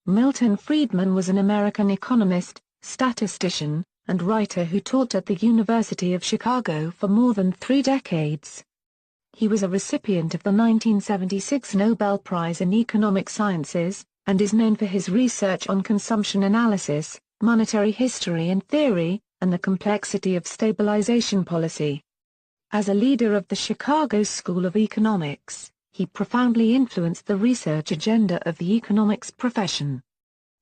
Milton Friedman was an American economist, statistician, and writer who taught at the University of Chicago for more than 3 decades. He was a recipient of the 1976 Nobel Prize in Economic Sciences, and is known for his research on consumption analysis, monetary history and theory, and the complexity of stabilization policy. As a leader of the Chicago School of Economics, he profoundly influenced the research agenda of the economics profession.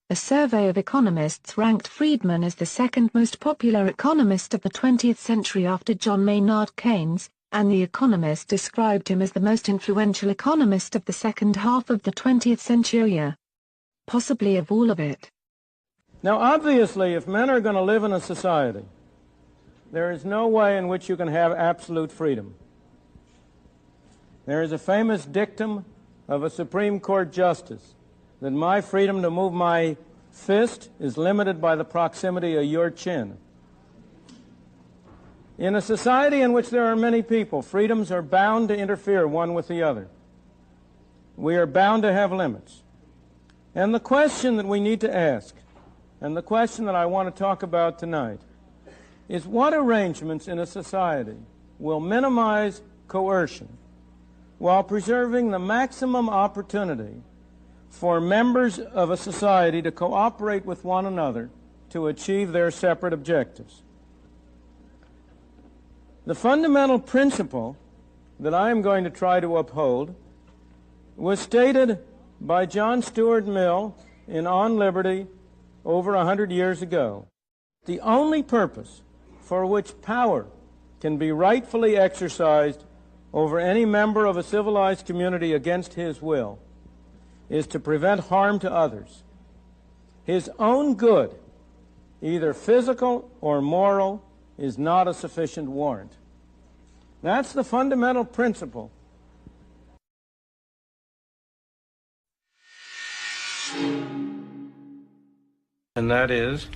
A survey of economists ranked Friedman as the second most popular economist of the 20th century after John Maynard Keynes, and The Economist described him as the most influential economist of the second half of the 20th century. Possibly of all of it. Now, obviously, if men are going to live in a society, there is no way in which you can have absolute freedom. There is a famous dictum of a Supreme Court justice that my freedom to move my fist is limited by the proximity of your chin. In a society in which there are many people, freedoms are bound to interfere one with the other. We are bound to have limits. And the question that we need to ask, and the question that I want to talk about tonight, is what arrangements in a society will minimize coercion while preserving the maximum opportunity for members of a society to cooperate with one another to achieve their separate objectives. The fundamental principle that I am going to try to uphold was stated by John Stuart Mill in On Liberty over 100 years ago. The only purpose for which power can be rightfully exercised over any member of a civilized community against his will is to prevent harm to others. His own good, either physical or moral, is not a sufficient warrant. That's the fundamental principle. And that is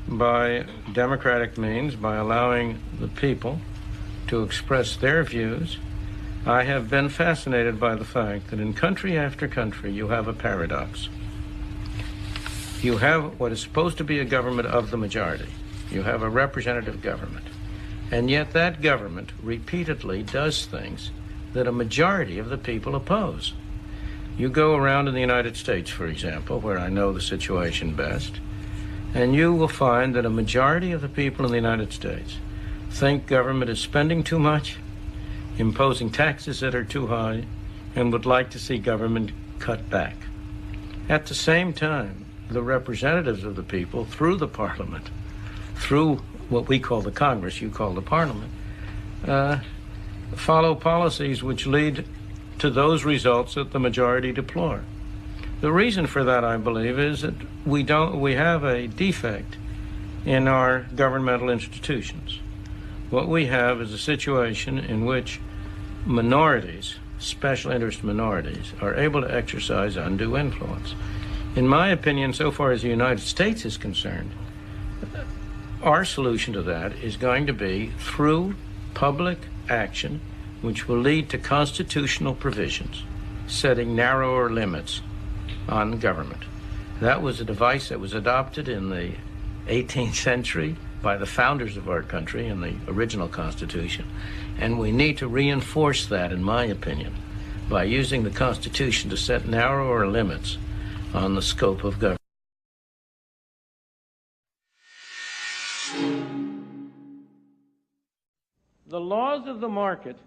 by democratic means, by allowing the people to express their views. I have been fascinated by the fact that in country after country you have a paradox. You have what is supposed to be a government of the majority. You have a representative government. And yet that government repeatedly does things that a majority of the people oppose. You go around in the United States, for example, where I know the situation best, and you will find that a majority of the people in the United States think government is spending too much, imposing taxes that are too high, and would like to see government cut back. At the same time, the representatives of the people, through the parliament, through what we call the Congress, you call the parliament, follow policies which lead to those results that the majority deplore. The reason for that, I believe, is that we have a defect in our governmental institutions. What we have is a situation in which minorities, special interest minorities, are able to exercise undue influence. In my opinion, so far as the United States is concerned, our solution to that is going to be through public action, which will lead to constitutional provisions, setting narrower limits on government. That was a device that was adopted in the 18th century by the founders of our country in the original Constitution. And we need to reinforce that, in my opinion, by using the Constitution to set narrower limits on the scope of government. The laws of the market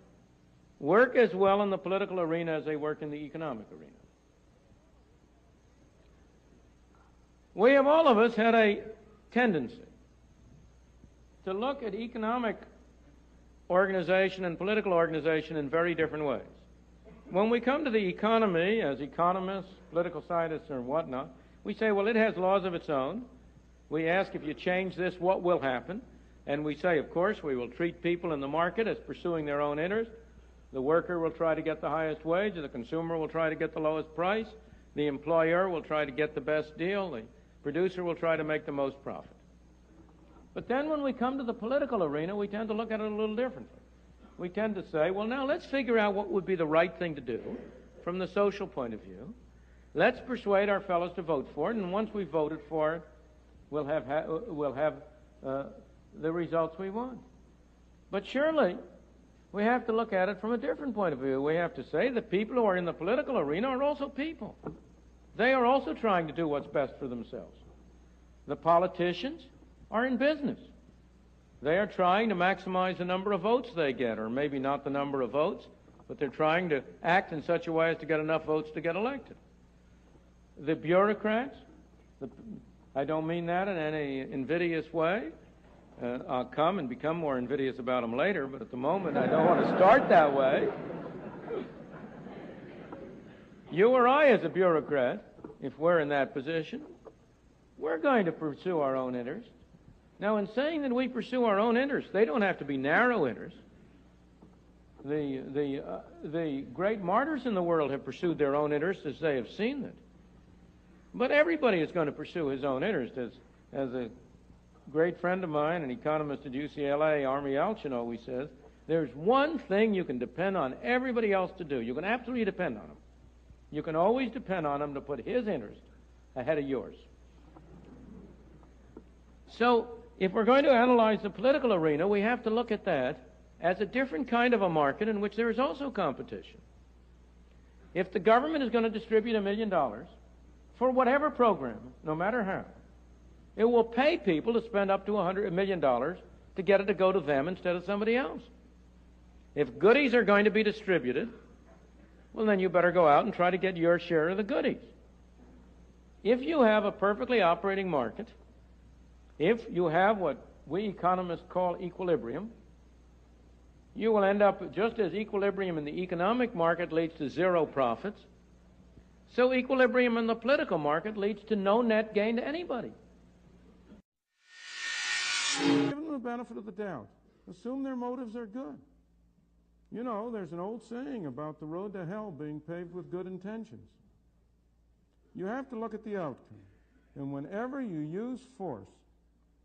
work as well in the political arena as they work in the economic arena. We have, all of us, had a tendency to look at economic organization and political organization in very different ways. When we come to the economy, as economists, political scientists, and whatnot, we say, well, it has laws of its own. We ask, if you change this, what will happen? And we say, of course, we will treat people in the market as pursuing their own interest. The worker will try to get the highest wage, the consumer will try to get the lowest price, the employer will try to get the best deal, the producer will try to make the most profit. But then when we come to the political arena, we tend to look at it a little differently. We tend to say, well, now let's figure out what would be the right thing to do from the social point of view. Let's persuade our fellows to vote for it, and once we've voted for it, we'll have the results we want. But surely, we have to look at it from a different point of view. We have to say that people who are in the political arena are also people. They are also trying to do what's best for themselves. The politicians are in business. They are trying to maximize the number of votes they get, or maybe not the number of votes, but they're trying to act in such a way as to get enough votes to get elected. The bureaucrats, I don't mean that in any invidious way. I'll come and become more invidious about them later, but at the moment I don't want to start that way. You or I as a bureaucrat, if we're in that position, we're going to pursue our own interests. Now, in saying that we pursue our own interests, they don't have to be narrow interests. The great martyrs in the world have pursued their own interests as they have seen it. But everybody is going to pursue his own interest. As a great friend of mine, an economist at UCLA, Army Alchin, always says, there's one thing you can depend on everybody else to do. You can absolutely depend on him. You can always depend on him to put his interest ahead of yours. So, if we're going to analyze the political arena, we have to look at that as a different kind of a market in which there is also competition. If the government is going to distribute $1 million for whatever program, no matter how, it will pay people to spend up to $100 million to get it to go to them instead of somebody else. If goodies are going to be distributed, well, then you better go out and try to get your share of the goodies. If you have a perfectly operating market, if you have what we economists call equilibrium, you will end up just as equilibrium in the economic market leads to zero profits, so equilibrium in the political market leads to no net gain to anybody. Give them the benefit of the doubt. Assume their motives are good. You know, there's an old saying about the road to hell being paved with good intentions. You have to look at the outcome. And whenever you use force,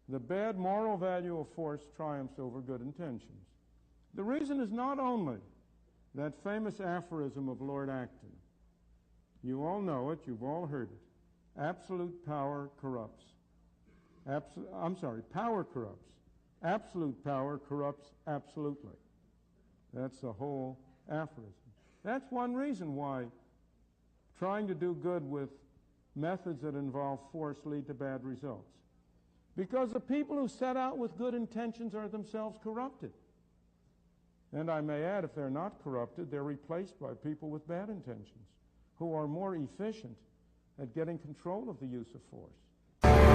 the bad moral value of force triumphs over good intentions. The reason is not only that famous aphorism of Lord Acton. You all know it, you've all heard it. Absolute power corrupts. Power corrupts. Absolute power corrupts absolutely. That's the whole aphorism. That's one reason why trying to do good with methods that involve force lead to bad results. Because the people who set out with good intentions are themselves corrupted. And I may add, if they're not corrupted, they're replaced by people with bad intentions, who are more efficient at getting control of the use of force.